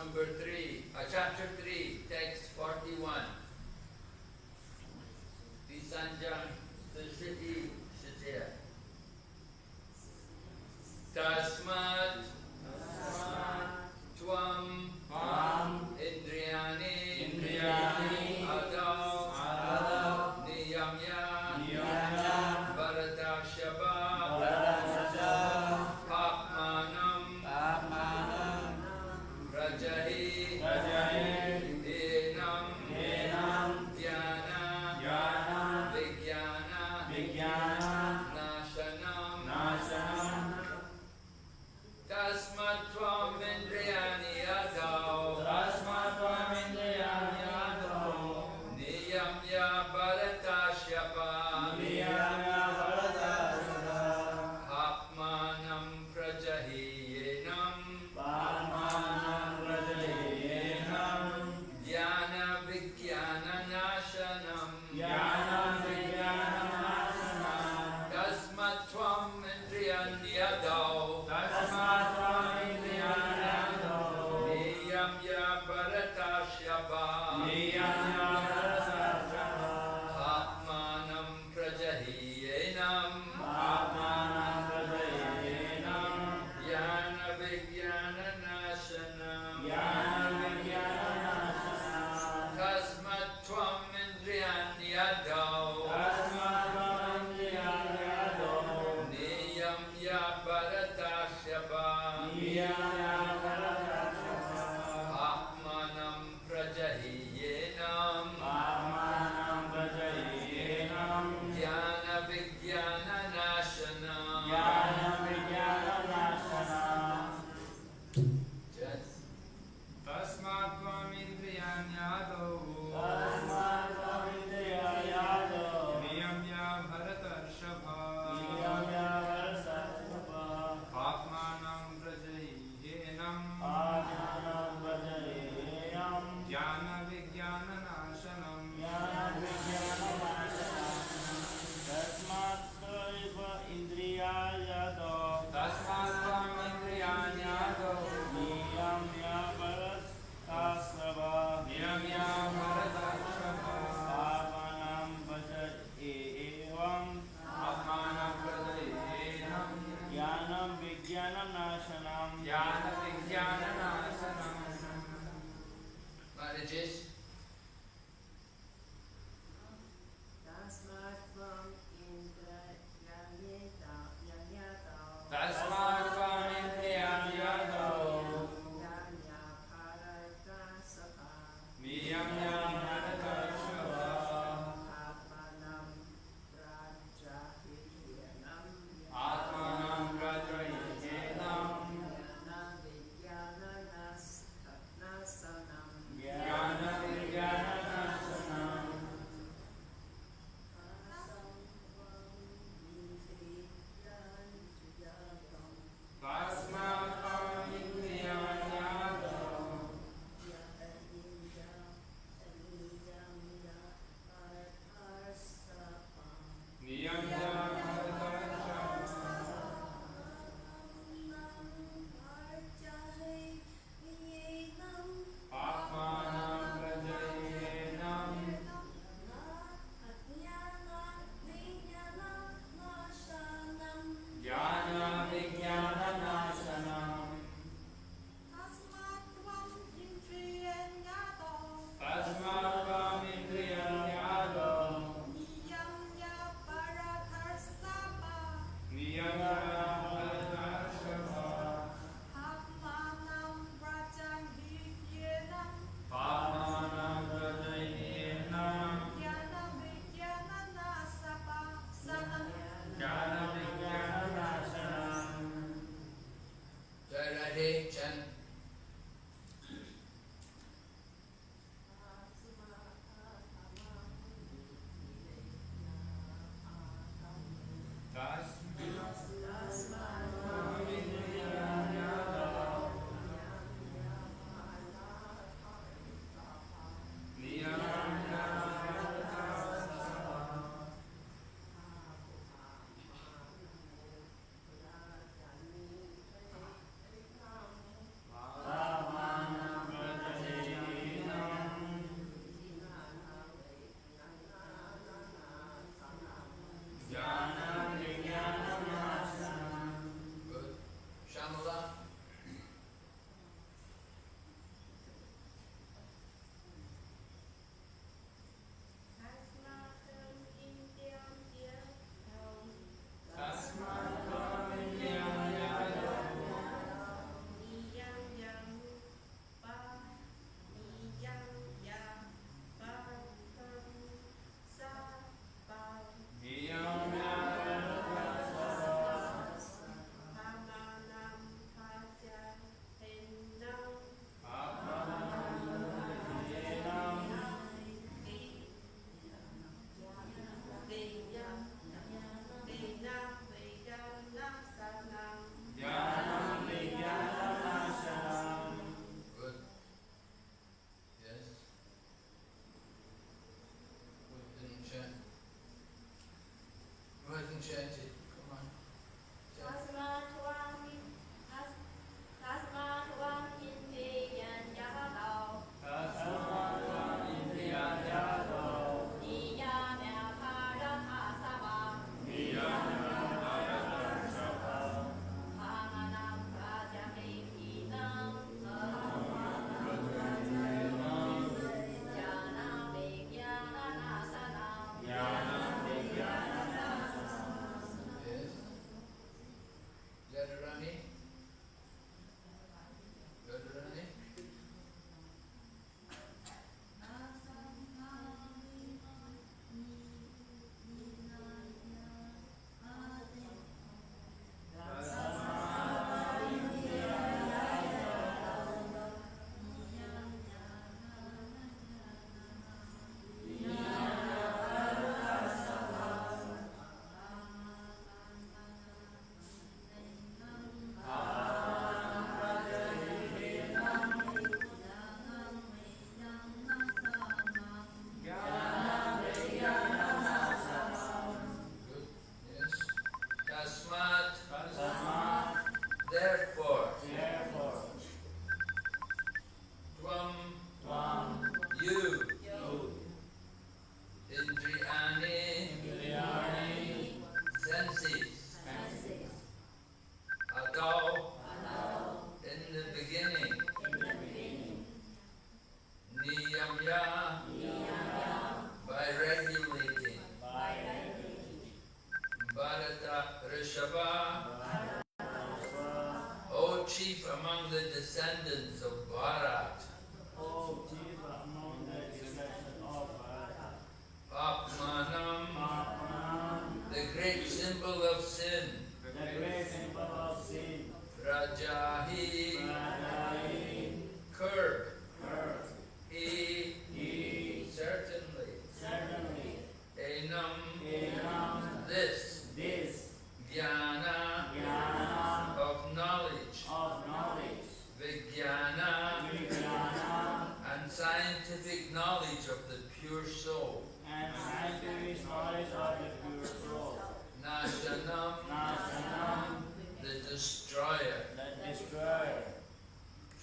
Number 3, chapter 3, text 41. Visanjang Sashiti Shitya. Tasmat Tvam Indriyani Adav Niyamya Bharatashapa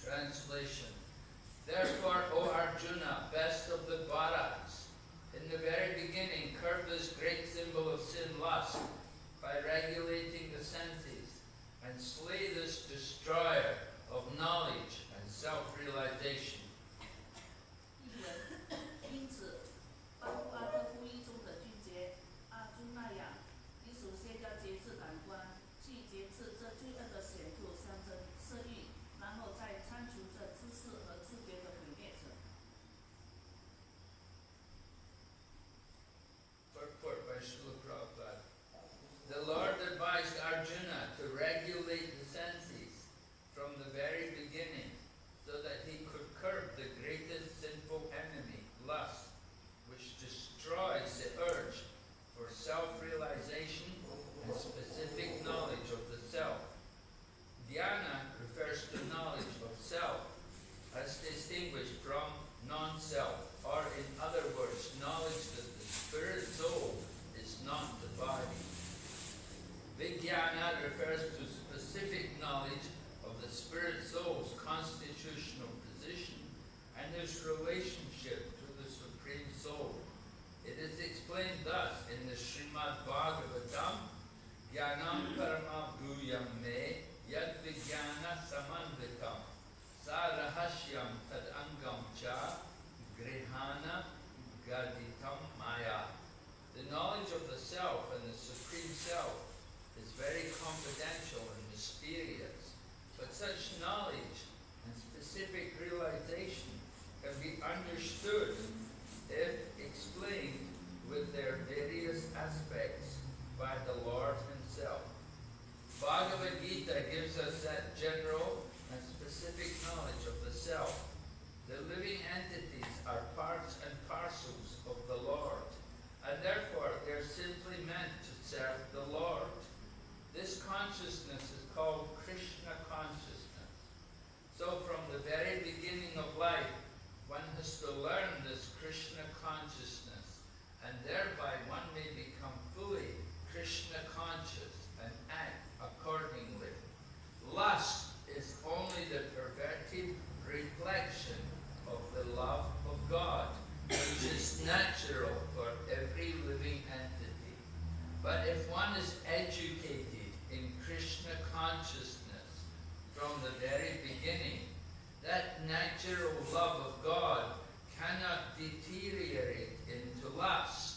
Translation. Therefore, O Arjuna, best of the Bharats, in the very beginning curb this great symbol of sin, lust, by regulating the senses, and slay this destroyer of knowledge and self-realization. 因此，包括这呼吁中的句节，阿朱那样，你首先要节制感官，识和自觉的毁灭者。 Purport by Srila Prabhupada. The Lord advised Arjuna to regulate the senses from the very beginning so that he could curb the greatest sinful enemy, lust, which destroys the urge for self-realization and specific knowledge of the self. Dhyana refers to knowledge of self as distinguished from non-self, or in other words, knowledge that the spirit soul is not the body. Vijnana refers to specific knowledge of the spirit soul's constitutional position and its relationship to the Supreme Soul. It is explained thus in the Srimad Bhagavatam, Jnanam Parama Bhuyam Me Yad Vijnana Samanvitam Sarahashyam Tad Angam Cha Grihana Gaditam Maya. The knowledge of the self and the Supreme Self is very confidential and mysterious, but such knowledge and specific realization can be understood if explained with their various aspects by the Lord Himself. Bhagavad Gita gives us that general and specific knowledge of the self. The living entities are parts and parcels of the Lord, and therefore they are simply meant to serve the Lord. This consciousness is called Krishna consciousness. So from the very beginning of life, one has to learn this Krishna consciousness, and thereby one may become fully Krishna conscious and act accordingly. Lust is only the perverted reflection of the love of God, which is natural for every living entity. But if one is educated in Krishna consciousness from the very beginning, that natural love of God cannot deteriorate into lust.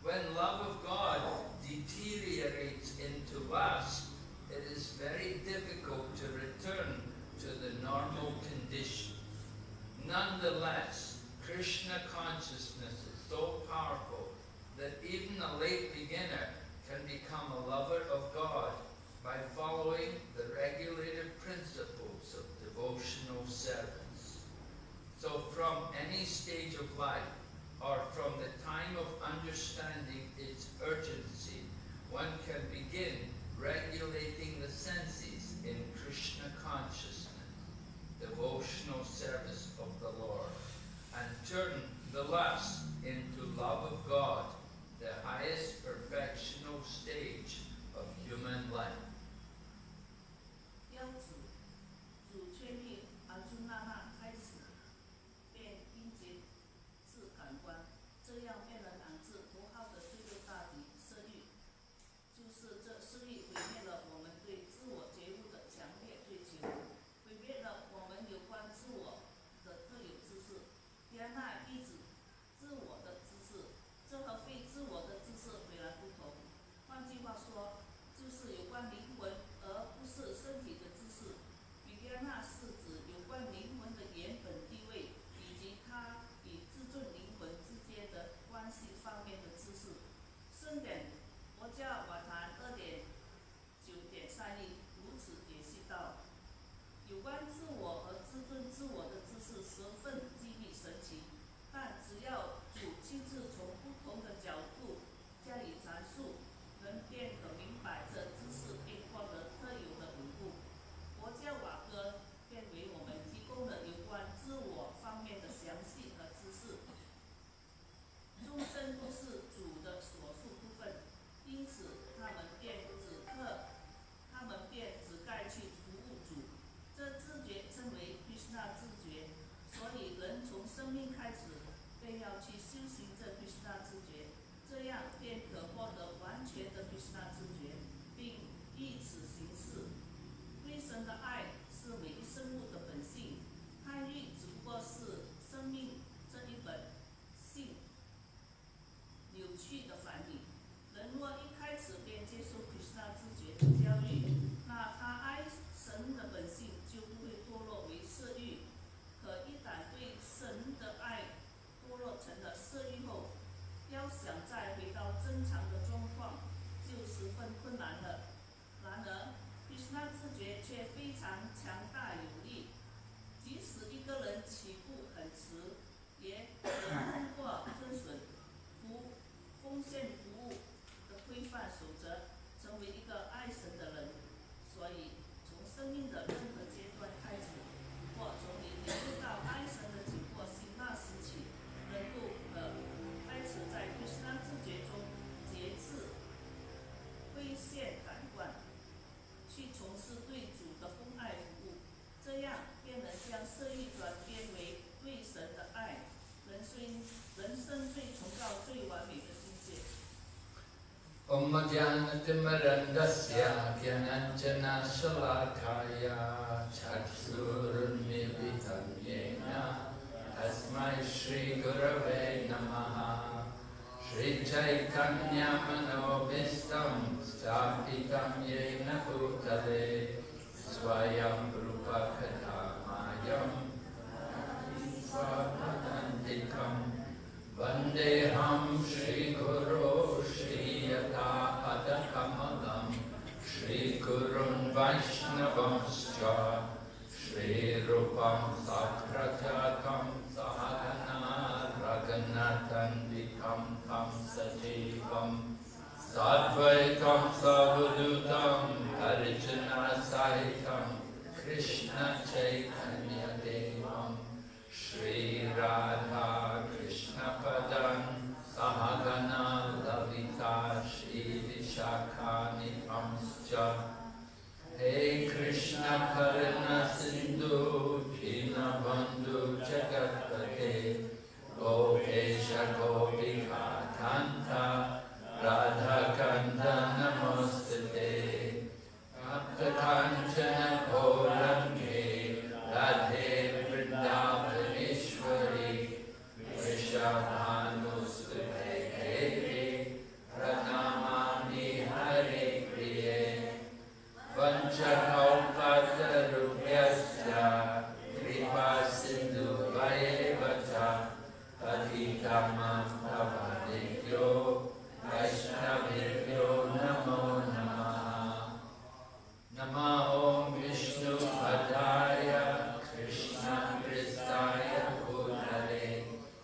When love of God deteriorates into lust, it is very difficult to return to the normal condition. Nonetheless, Krishna consciousness is so powerful that even a late beginner can become a lover of God by following the regulative principles of devotional service. So from any stage of life, or from the time of understanding its urgency, one can begin regulating the senses in Krishna consciousness, devotional service of the Lord, and turn the lust into love of God, the highest perfectional stage of human life. 因此，主劝令阿朱那那开始便应节制感官，这样便能挡治佛号的最最大敌色欲。就是这色欲毁灭了我们对自我觉悟的强烈追求，毁灭了我们有关自我的特有知识。原来一指自我的知识，这和非自我的知识迥然不同。换句话说，就是有关灵魂，而不是身体的知识。比约纳是指有关灵魂的原本地位，以及它与自尊灵魂之间的关系方面的知识。圣典佛教瓦坛2.9.3义如此解析道：有关自我和自尊自我的知识十分机密神奇，但只要主亲自从不同的角度加以阐述，人便可明白这知识变化的特有的稳固。佛教瓦歌便为我们提供了有关自我方面的详细和知识。众生都是主的所述部分，因此他们便只该去服务主。这自觉称为 Krishna 自觉，所以人从生命开始便要去修行这 Krishna 自觉，这样便可获得完全的 Krishna 自觉，并依此行事。对神的爱是每一生物的本性，贪欲只不过是生命这一本性扭曲的反应。人若一开始便接受 Krishna 自觉的教育，那他爱神的本性就不会堕落为色欲。可神的人。所以，从生命的任何阶段开始，或从你领悟到爱神的紧迫性那时起，人都开始在对神自觉中节制、挥现感官，去从事对主的奉爱服务，这样便能将色欲转变为对神的爱，人生最崇高、最完美的境界。Om Jnana-timirandasya Gyananjana Shalakaya Chaksurunmilitam Yena Tasmai Shri Gurave Namaha Shri Chaitanya Manobhistam Sthapitam Yena Bhutale Swayam Rupa Kathamayam Swapadantikam Vandeham Shri Guru Shri Yata Padakamalam Shri Gurun Vaishnavamscha Shri Rupam Sakratakam Sahagana Raghunathan Vikam Tam Sajivam Sadvaitam Savadutam Harijana Sahitam Krishna Chaitanya Devam Shri Radha Krishna Padan Sahagana Lavita Shri Vishakani Pamscha Hey Krishna Karuna Sindhu Dinabandhu Jagatpate Gopesha Gopika Kanta Radha Kanta Namostate Bhakta Kanchana Gaurangi Radhe Vrindavaneshwari Vrishabhanusute Devi Pranamami Hare Priye Vanchakalpatarubhyasya Kripa Sindhu Vayevacha Patitamam Pavadekyo Vaishnavibhyo Namo Namaha Namo Vishnu Padaya Krishna Pristaya Bhutale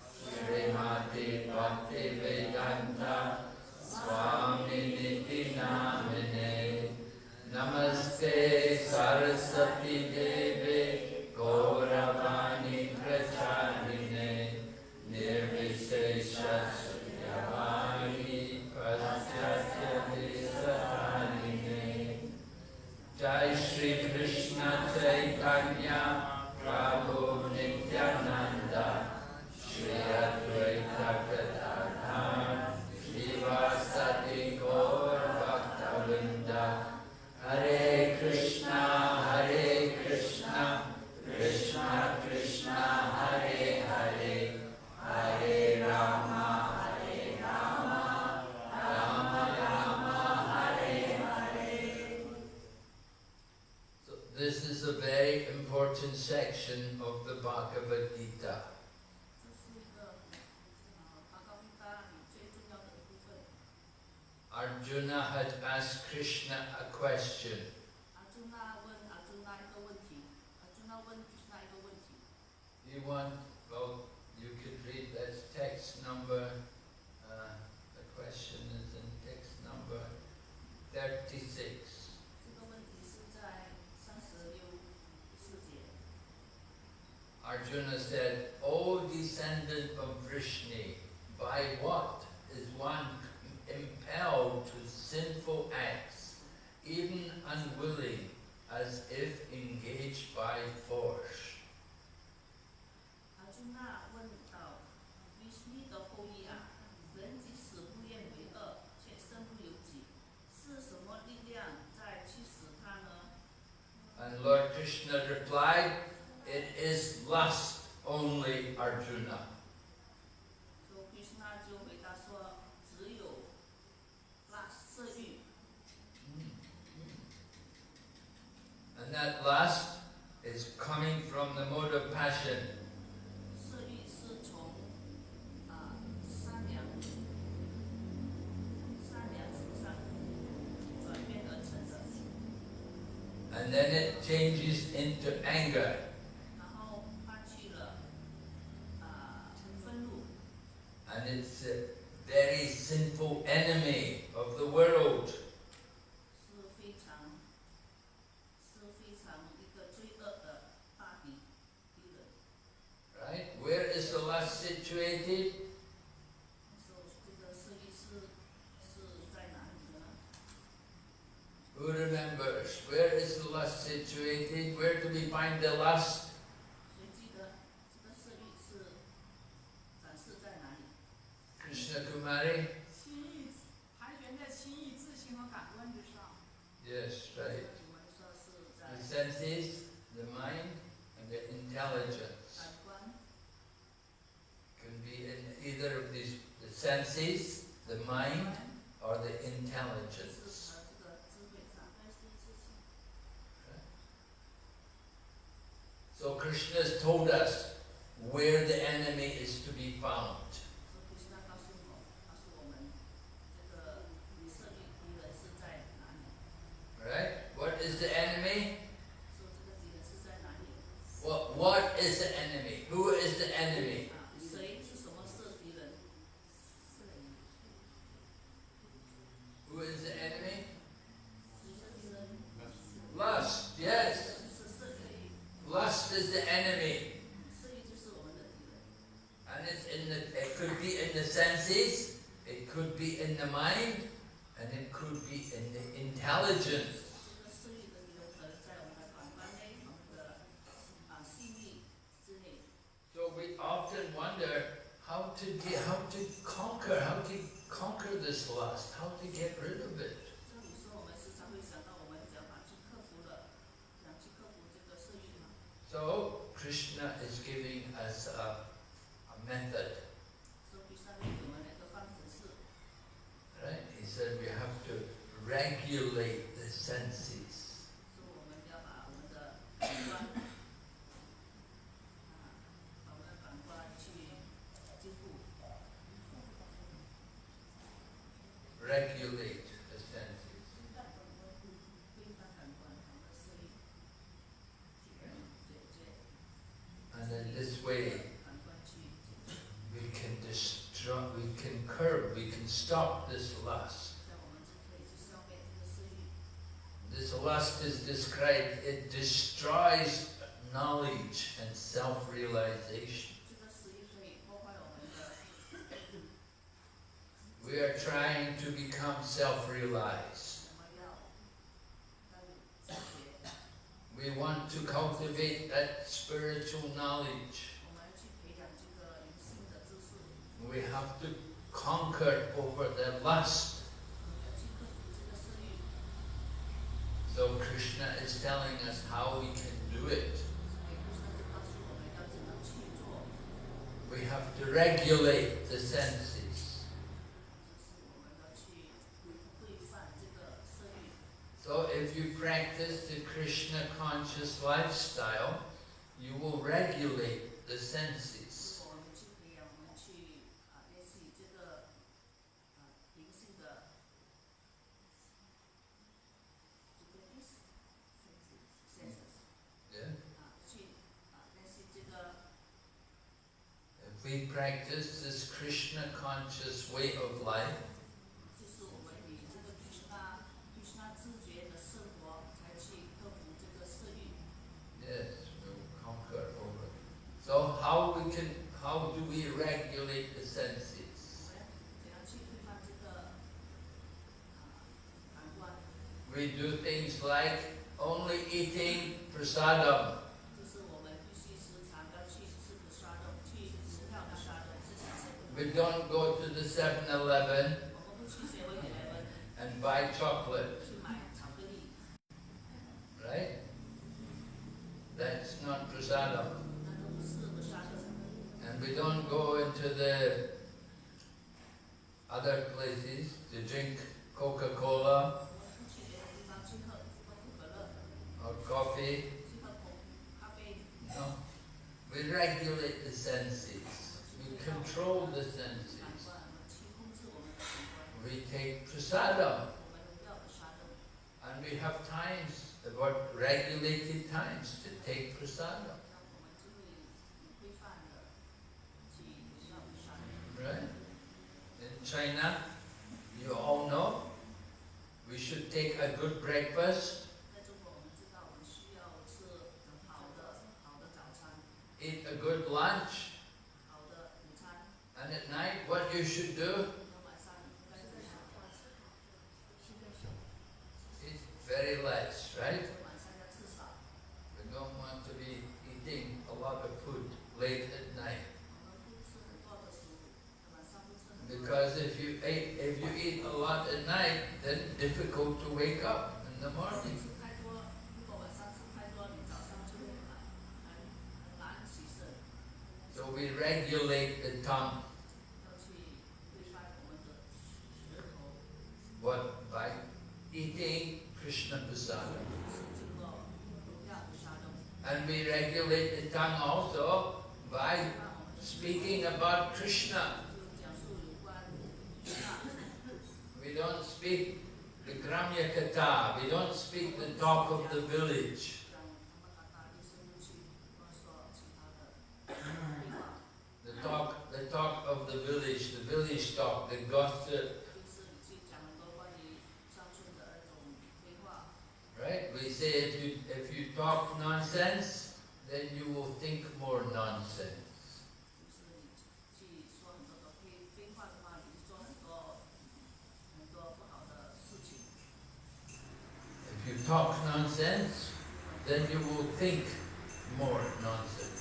Srimati Bhakti Vedanta Swami Niti Namine Namaste Saraswati Devi Gauravani Pracharine Nirvishesha Sunyavani Paschatya Visatarine Jai Shri Krishna Chaitanya Prabhu Nityananda Shri Advaita Gadadhar Shivasati Gaur Bhaktavinda Hare Krishna Krishna Krishna Hare Hare Hare Rama Rama Rama Hare Hare. So this is a very important section of the Bhagavad Gita. 这是一个巴嘎维达里最重要的部分。 Arjuna had asked Krishna a question. 阿朱那问阿朱那一个问题，阿朱那问कृष्णा一个问题。 You want, well, you could read that text number, the question is in text number 36. 这个问题是在36、4节。 Arjuna said, O descendant of Vrishni, by what is one impelled to sinful acts, even unwilling, as if engaged by force? 阿朱那问到：“Vishnu 的后裔啊，人即使不愿为恶，却身不由己，是什么力量在驱使他呢？” And Lord Krishna replied, it is lust only, Arjuna. 所以कृष्णा就回答说：“只有那色欲。” And that lust is coming from the mode of passion. 色欲是从善良之上转变而成的， And then it changes into anger. 然后换去了愤怒， And it's a very sinful enemy of the world. 是非常常一个罪恶的大敌人。 Right? Where is the lust situated? 说这个色欲是在哪里的呢？ Who remembers? Where is the lust situated? Where do we find the lust? 谁记得这个色欲是展示在哪里？ Krishna Kumari? 心意盘旋在心意、自性和感官之上。 Yes, right. 我们说是 The 在 senses, the mind, and the intelligence. 感官， Can be in either of these, the senses, the mind, or the 是 intelligence. 和这个智慧上，但是自性。 So Krishna has told us where the enemy is to be found. 说菩萨告诉我们，这个色欲敌人是在哪里？ Right? What is the enemy? 说这个敌人是在哪里？ What is the enemy? Who is the enemy? 啊，谁是什么是敌人？ Who is the enemy? 谁是敌人？ Lust, yes. 是色欲， Lust is the enemy. 色欲就是我们的敌人。 And it could be in the senses, it could be in the mind, and it could be in the intelligence. 这个色欲的敌人可能在我们的感官内，我们的心力之内。 So we often wonder how to conquer this lust, how to get rid of it. 这里说我们时常会想到，我们怎样去克服这个色欲嘛？ So Krishna is giving us a method, 说比上面我们两个方程式， right? He said we have to regulate the senses. 说我们要把我们的感官，把我们的感官去进步， Regulate the senses. 规范感官，我们的色欲，解决 And in this way 感官去解决， we can destroy, we can curb, we can stop this lust. 这样我们就可以去消灭这个色欲。 This lust is described, it destroys knowledge and self-realization. 这个色欲可以破坏我们的， We are trying to become self-realized. 我们要自觉， We want to cultivate that spiritual knowledge. 我们去培养这个灵性的知识， We have to conquer over the lust. 我们要去克服这个色欲。 So Krishna is telling us how we can do it. 所以菩萨就告诉我们要怎么去做， We have to regulate the senses. 就是我们要去规范这个色欲。 So if you practice the Krishna conscious lifestyle, you will regulate the senses. 如果我们去培养，我们去练习这个灵性的这个 senses Yeah? 去练习这个 If we practice this Krishna conscious way of life, 就是我们以这个Krishna知觉的生活来去克服这个色欲。 yes, we'll conquer over it. So how do we regulate the senses? 我们怎样去规范这个感官？ We do things like only eating prasadam. 就是我们必须时常要去吃的沙豆，去吃掉的沙豆，是啥？ We don't go to the 7-Eleven 我们不去7-Eleven and buy chocolate, 去买巧克力， right? That's not prasadam. 那都不是的沙豆。 And we don't go into the other places to drink Coca-Cola 我们不去别的地方去喝可乐， or coffee. 去喝咖啡。 No. We regulate the senses. We control the 感 senses. 官，我们去控制我们的感官。 We take prasadam. 我们要的沙豆， And we have times, about regulated times to take prasadam. 那我们就会规范的去要的沙豆。 Right? In China, you all know, we should take a good breakfast, 在中国，我们知道我们需要 eat a good lunch, 好的午餐， and at night what you should do 那晚上应该怎么样？ is very less, right? 晚上要吃少， We don't want to be eating a lot of food late at night. 我们不吃很多的食物，晚上不吃很多。 Because if you eat a lot at night, then difficult to wake up in the morning. 吃太多，如果晚上吃太多，你早上就很难起身。 So we regulate the tongue. 要去规范我们的舌头， What? By eating Krishna Prasada. 是经过荣耀的沙龙。 And we regulate the tongue also by speaking about Krishna. 就讲述有关那 We don't speak the Gramya Katha. We don't speak the talk of the village. 讲他们大就是不去光说其他的对话， The talk of the village talk, the gossip, 就是你去讲很多关于乡村的那种对话。 right? We say if you talk nonsense, then you will think more nonsense. 就是你去说很多的废话的话，你就做很多不好的事情。 If you talk nonsense, then you will think more nonsense.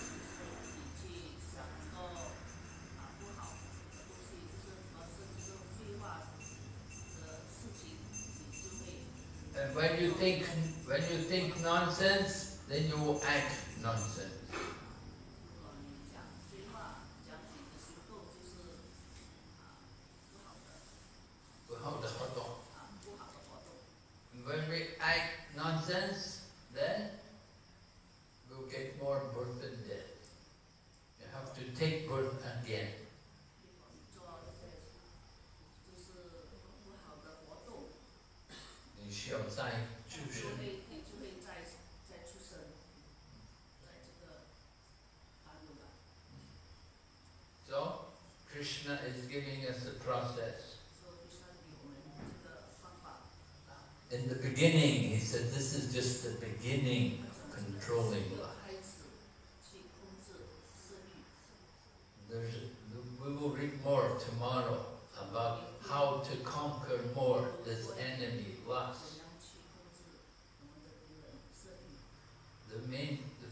你去想很多不好的东西，就是什么是就是废话的事情，你就会。 And when you think nonsense, then you will act nonsense. 如果你讲废话，讲你的行动就是不好的活动。 And when we act nonsense, then we'll get more birth and death. You have to take birth again. 如果你做一些就是不好的活动，你需要再出生。你就会再出生，在这个大陆的。 So, Krishna is giving us a process. 所以上给我们这个方法。 In the beginning, he said, this is just the beginning of controlling life. 开始去控制色欲。 We will read more tomorrow about how to conquer more this enemy, lust. 怎样去控制我们的敌人色欲？ The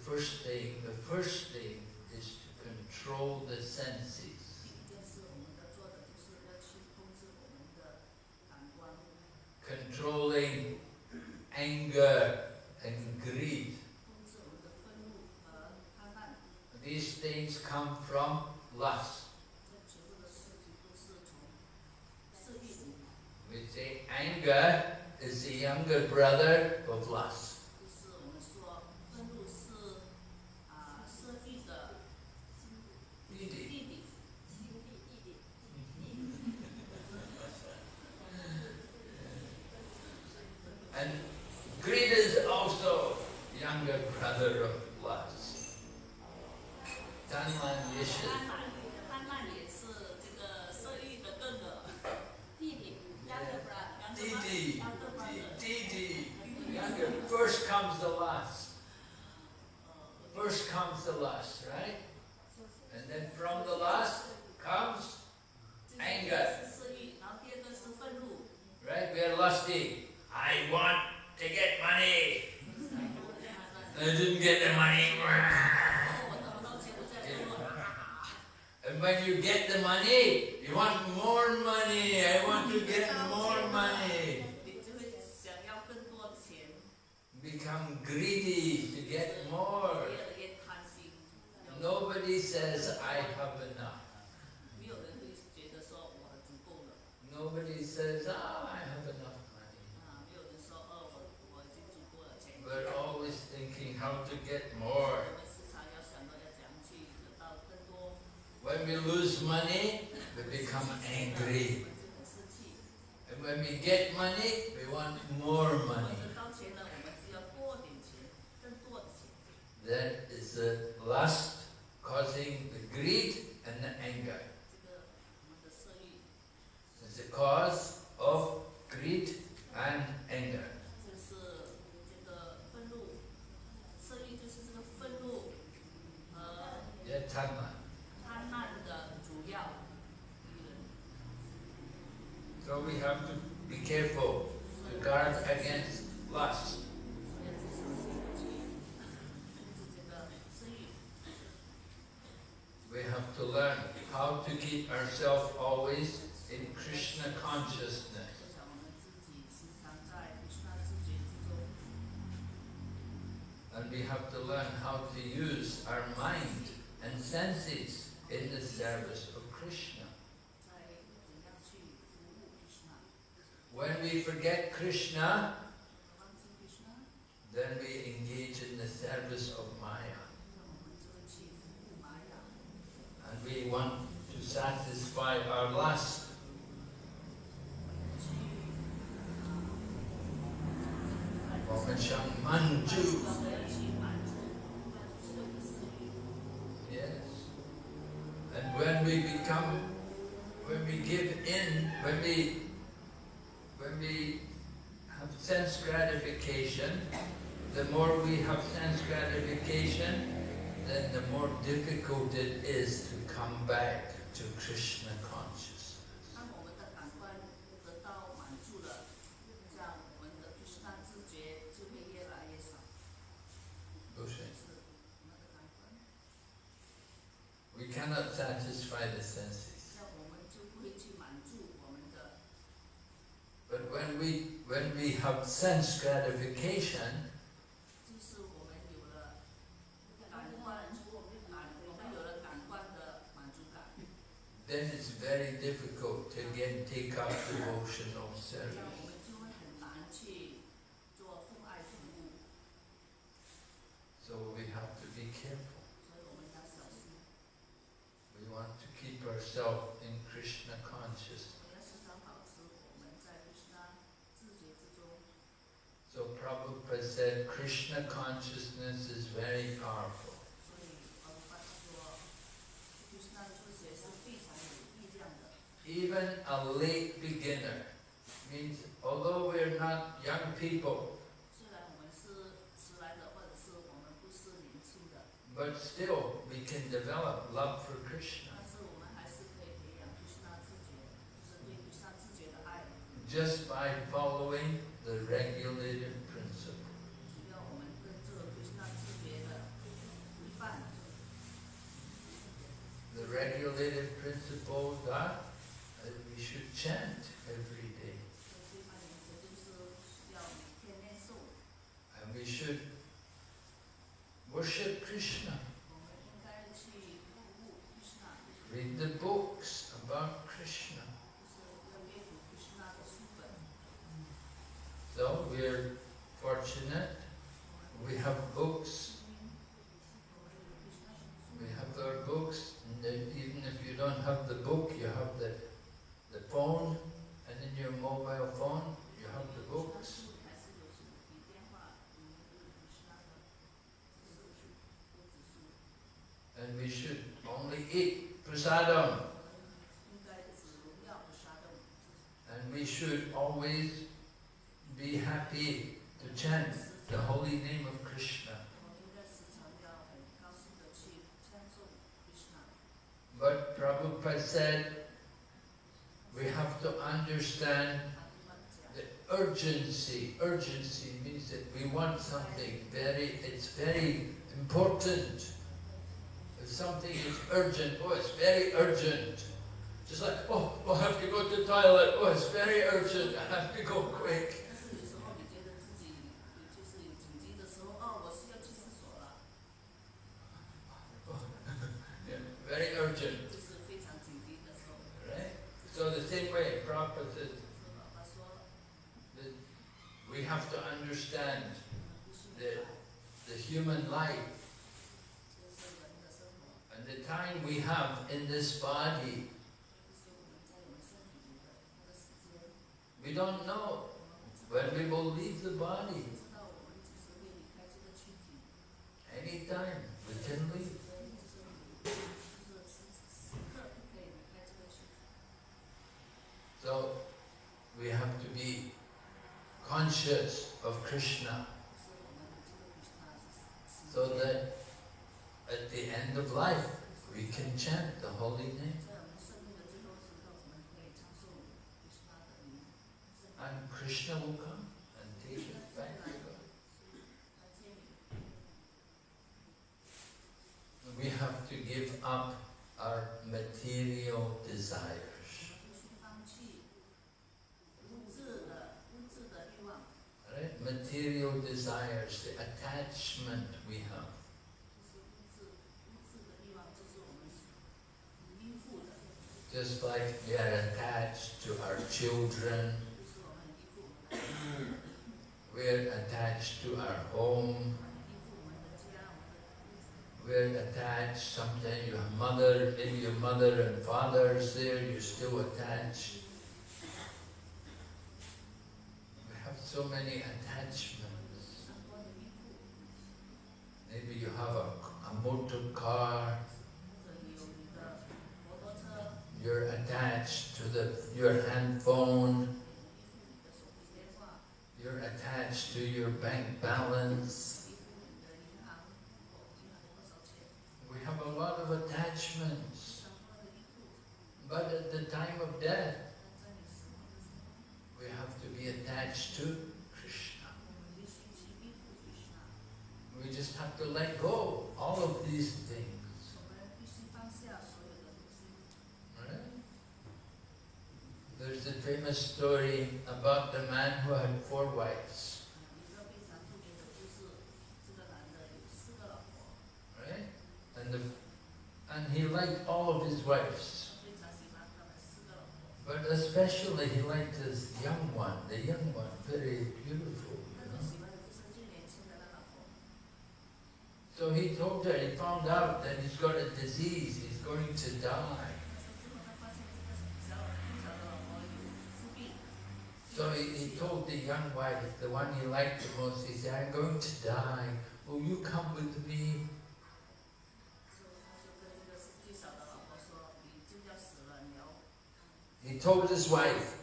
first thing is to control the senses. 第一件事我们要做的就是要去控制我们的感官， Controlling anger and greed. 控制我们的愤怒和贪婪。 These things come from lust. 这全部的事情都是从色欲。 We say anger is the younger brother of lust. 就是我们说愤怒是色欲的弟弟。 And greed is also younger brother of lust. 贪婪也是。贪婪也是这个色欲的哥哥。弟弟。First comes the lust. First comes the lust, right? And then from the lust comes anger. 是色欲，然后第二个是愤怒。 Right? We are lusty. I want to get money. I didn't get the money. And when you get the money, you want more money. I want to get more money. 你就会想要更多的钱， Become greedy to get more. 越来越贪心。 Nobody says, I have enough. 没有人会觉得说我足够了。 Nobody says, oh, I have enough money. 没有人说我已经足够了钱。 We're always thinking how to get more. 我们时常要想到要怎样去得到更多。 When we lose money, we become angry. 我们就很生气。 And when we get money, we want more 我 money. 得到钱了，我们就要多点钱，更多的钱。 That is the lust causing the greed and the anger. 这个我们的色欲 It's the cause of greed and anger. 就是这个愤怒，色欲就是这个愤怒和贪婪。贪婪的主要敌人。So we have to be careful to guard against lust. 所以要小心去控制这个私欲。We have to learn how to keep ourselves always in Krishna consciousness. 就像我们自己时常在Krishna知觉之中。And we have to learn how to use our mind and senses in the service of Krishna. 在怎样去服务 Krishna。 When we forget Krishna, 忘记 Krishna， then we engage in the service of Maya. 那我们就会去服务玛雅。 And we want to satisfy our lust. 我们想满足。 Yes. And when we give in, when we have sense gratification, the more we have sense gratification, then the more difficult it is to come back to Krishna consciousness. 当我们的感官得到满足了，这样我们的 Krishna 知觉就会越来越少。 Okay. 是我们的感官， We cannot satisfy the senses. 这样我们就不会去满足我们的。 But when we have sense gratification, 就是我们有了感官，我们有了感官的满足感， then it's very difficult to again take up devotional 这样 service. 我们就会很难去做奉爱服务， So we have to be careful. 所以我们要小心。 We want to keep ourselves in Krishna consciousness. 我们要时常保持我们在 Krishna 知觉之中。 So Prabhupada said Krishna consciousness is very powerful. 所以他说 Krishna 知觉是非常有力量的。 Even a late beginner means, although we're not young people, 虽然我们是迟来的，或者是我们不是年轻的， but still we can develop love for Krishna 但是我们还是可以培养 Krishna 知觉，就是对 Krishna 知觉的爱。 just by following the regulated principle. 只要我们跟着 Krishna 知觉的规范， The regulated principles are that we should chant every day, 这规范原则就是要每天念诵， and we should worship Krishna, 我们应该去服务 Krishna， read the books about Krishna. 就是要阅读 Krishna 的书本。 So we're fortunate. We have books. 我们有 Krishna 的书 We have our books, and then even if you don't have the book, you have the phone, and in your mobile phone you have the books. 还是有手提电话，里面都有 Krishna 的知识书、电子书。 And we should only eat prasadam, 应该只要不杀动， and we should always be happy to chant the holy name of Krishna. 我们应该时常要很高兴的去称颂 Krishna。 But Prabhupada said we have to understand 他讲， the urgency. Urgency means that we want something it's very important. If something is urgent, oh, it's very urgent. Just like, oh, I have to go to the toilet, oh, it's very urgent, I have to go quick. 但是有时候你觉得自己就是有紧急的时候，哦，我是要去厕所了， Yeah, very urgent, 就是非常紧急的时候。 right? So the same way, Prabhupada says 说老爸说， that we have to understand 必须明白， the human life 就是人的生活， and the time we have in this body. 就是我们在我们身体里的那个时间， We don't know 我们不知道， when we will leave the 不 body. 知道我们几时会离开这个躯体。 Anytime we can leave. 就是时刻可以离开这个躯体。 So we have to be conscious of Krishna 就是我们这个 Krishna 是 so that at the end of life we can chant the holy name. 在我们生命的最后时刻，我们可以唱诵Krishna的名。 And Krishna will come and take us back to God. 来接你。 We have to give up our material desires. 我们必须放弃物质的欲望， Right? Material desires, the attachment we have. 就是物质的欲望，就是我们依附的， Just like we are attached to our children, 就是我们依附我们的， we're attached to our home, 依附我们的家，我们的屋子。 we're attached, sometimes your mother, maybe your mother and father is there, you're still attached. We have so many attachments. 很多的依附， Maybe you have a motor car, 或者你有你的摩托车， you're attached to your handphone, 依附你的手机电话， you're attached to your bank balance. 依附你的银行多少钱， We have a lot of attachments. 很多的依附。 But at the time of death, 但在你死亡的时候， we have to be attached to Krishna. 我们必须去依附 Krishna， We just have to let go all of these things. 我们必须放下所有的东西。 Right? There's a famous story about the man who had 4 wives. 一个非常著名的故事，这个男的有4个老婆， Right? And he liked all of his wives. 非常喜欢他们4个老婆， But especially he liked his young one, the young one, very beautiful. 他 You 最 know? 喜欢的就是最年轻的那老婆。 So he told her, he found out that he's got a disease, he's going to die. 之后他发现这个最小的老婆有自闭， So he told the young wife, the one he liked the most, he said, I'm going to die. Will you come with me? 所以他就跟这个最小的老婆说：“你就要死了，你要。” He told his wife,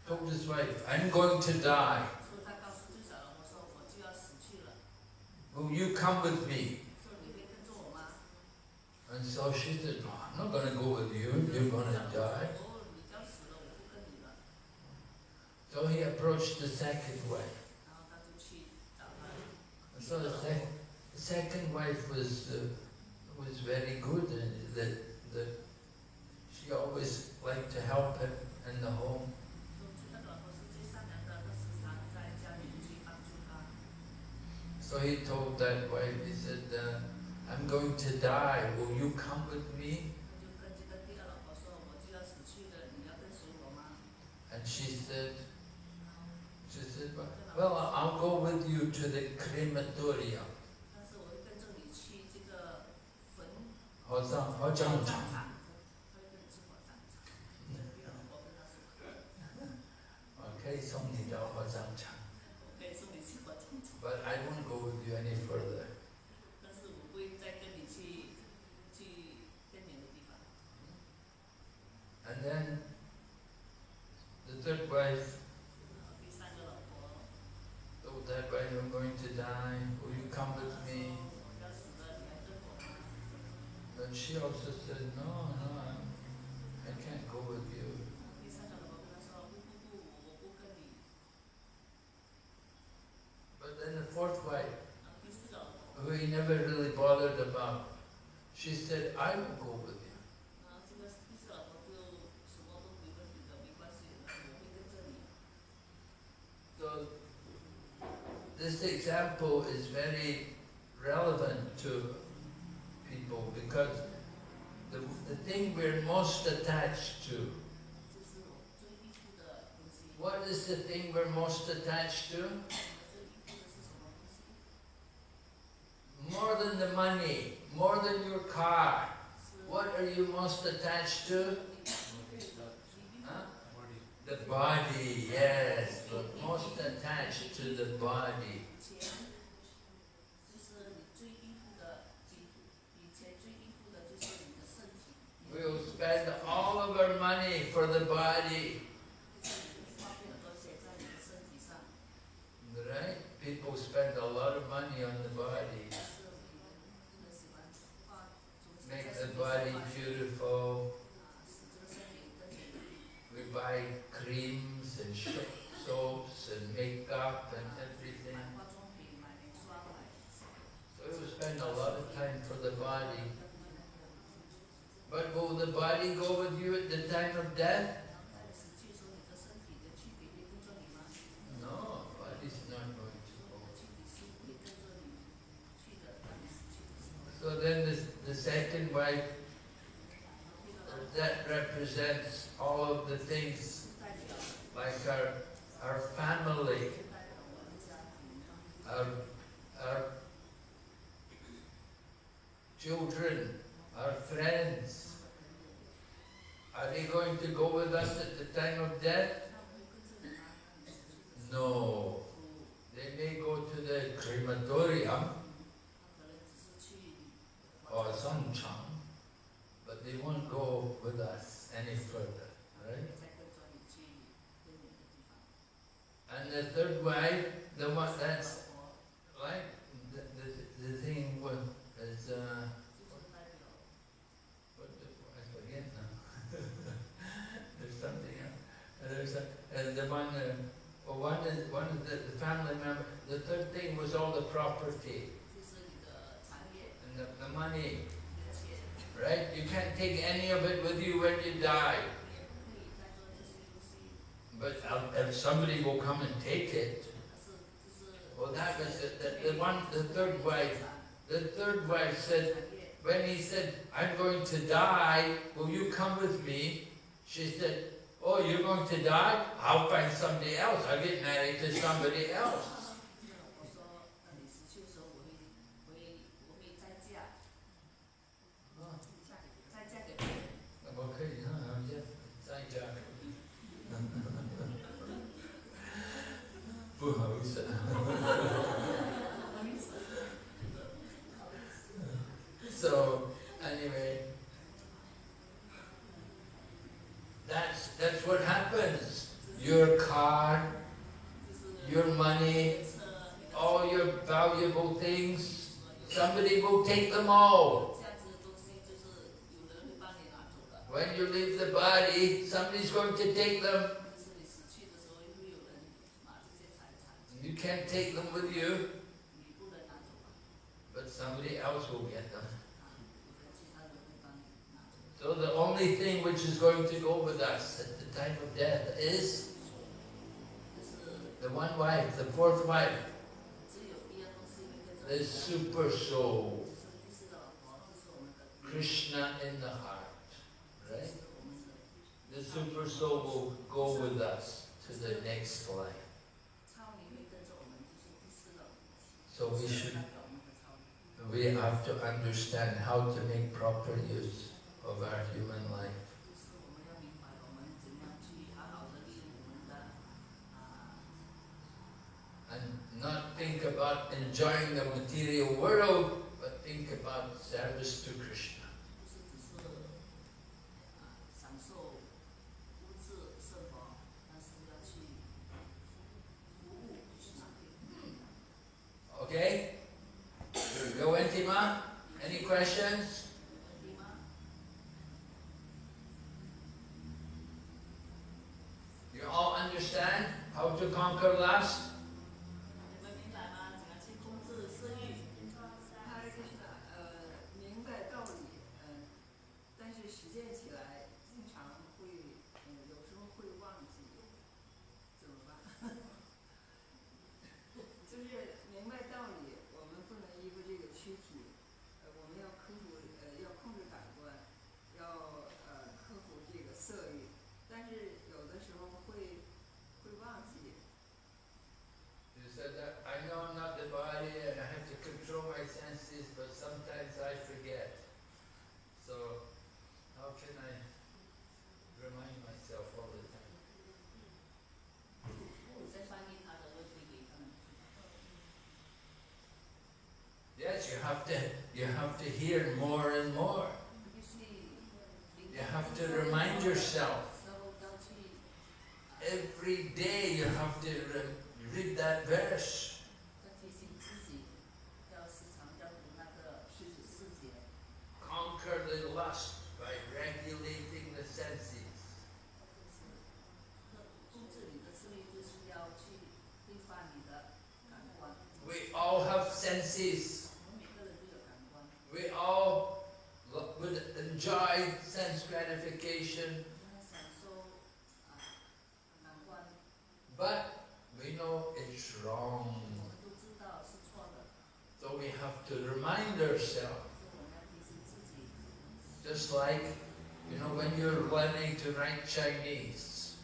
told his wife, I'm going to die. 所以他告诉最小的老婆说：“我就要死去了， Will you come with me? 说你会跟着我吗？” And so she said, no, I'm not going to go with you, you're going to die. 哦，你要死了，我不跟你了。 So he approached the second wife. 然后他就去找他。 So the second wife was very good, and that she always liked to help him in the home. 那个老婆是最善良的，她时常在家里去帮助他。 So he told that wife, he said, I'm going to die, will you come with me? 他就跟这个第二老婆说：“我就要死去了，你要跟随我吗 And she said, well, I'll go with you to the crematorium. 但是我会跟着你去这个坟火葬火葬场。场，他会跟你去火葬场。第二老婆跟他说：“我可以送你到火葬场。我可以送你去火葬场， But I won't go with you any further. 但是我不会再跟你去更远的地方。” And then the third wife 第三个老婆 told that wife, I'm going to die, will you come with me? 我要死了，你要跟我吗？ But she also said, no, I can't go with you. 第三个老婆跟他说：“不，我不跟你。” But then the fourth wife, 第四个老婆， who he never really bothered about, she said, I will go with you. 这个第四个老婆就什么都没问题的，没关系，我会跟着你。 So this example is very relevant to people because the thing we're most attached to, 这是我最依附的东西。 what is the thing we're most attached to? 最依附的是什么东西？ More than the money, more than your car. What are you most attached to? Huh? The body, yes. We're most attached to the body. 就是你最依附的，以前最依附的就是你的身体。 We'll spend all of our money for the body. 花费很多钱在你的身体上。 Right? People spend a lot of money on the body. 是很喜欢花 body beautiful. 使这个身体更美丽。 We buy creams and soaps and makeup and everything. 买化妆品，买美妆，买。 So we spend a lot of time for the body. But will the body go with you at the time of death? 但实际说，你的身体的躯体会跟着你吗？ No, body's not going to go. 躯体是会跟着你去的，当你死去的时候。 So then the second wife, that represents all of the things like our family, our children, our friends. Are they going to go with us at the time of death? No. They may go to the crematorium or Songchang, but they won't go with us any further, right? And the third wife, the one that's like the thing with is what I forget now. There's something else. And the one of the family member. The third thing was all the property and the money. Right? You can't take any of it with you when you die. But if somebody will come and take it, well, that was the third wife. The third wife said, when he said, I'm going to die, will you come with me? She said, oh, you're going to die? I'll find somebody else. I'll get married to somebody else. So anyway, that's what happens. Your car, your money, all your valuable things, somebody will take them all. When you leave the body, somebody's going to take them. You can't take them with you, but somebody else will get them. So the only thing which is going to go with us at the time of death is the one wife, the fourth wife, the super soul, Krishna in the heart, right? The super soul will go with us to the next life. So we have to understand how to make proper use of our human life. And not think about enjoying the material world, but think about service to Krishna. Okay? Go Intima? Any questions? You all understand how to conquer lust? Yes, you have to hear more and more. You have to remind yourself. Every day you have to read that verse. Conquer the lust. senses. 我们每个人都有感官， We all would enjoy sense gratification, 我们享受感官， but we know it's wrong. 我们都知道是错的， So we have to remind ourselves. 所以我们要提醒自己。 Just like, when you're learning to write Chinese,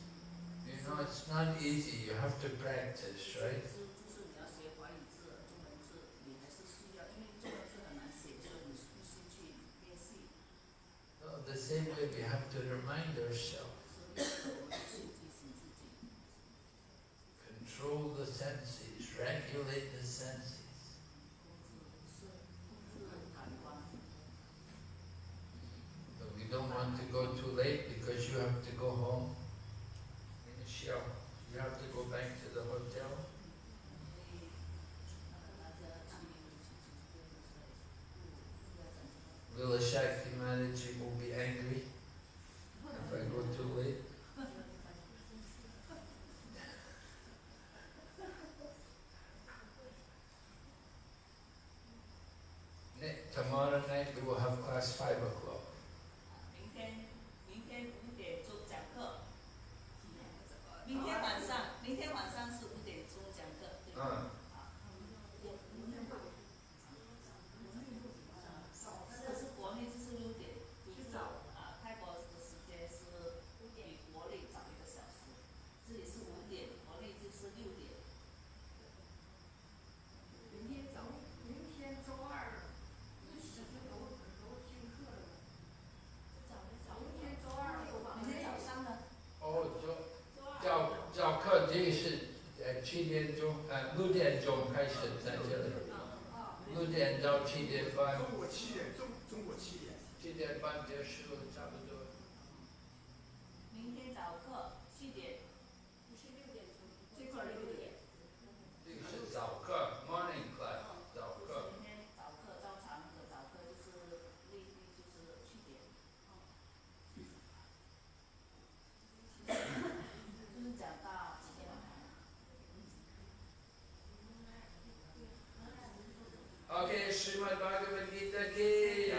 it's not easy, you have to practice, right? 就是你要学华语字、中文字，你还是需要，因为中文字很难写，所以你必须去练习。 So the same way we have to remind ourselves, 所以我们去提醒自己， control the senses, regulate the senses. 控制感官。 But we don't want to go too late because you have to go home. Michelle, you have to go back to the hotel. 所以大家去Will Shakti Manaji will be angry if I go too late. Tomorrow night we will have class 5 o'clock. 明天5点钟讲课。明天晚上是5点钟讲课，对吧？这是国内就是6点，就是泰国的时间是比国内早1个小时，这里是5点，国内就是6点。明天周二，1时就都听课了。明天周二6吧。明天早上呢？早课这是7点钟，6点钟开始在这里，6点到7点半。中午7点7点半结束，差不多。明天早课7点，不是6点钟，最快6点。这个是早课 ，morning class， 早课。明天早课照常的早课就是内地就是7点。就是讲到几点晚上？ Okay, Srimad Bhagavad Gita ki.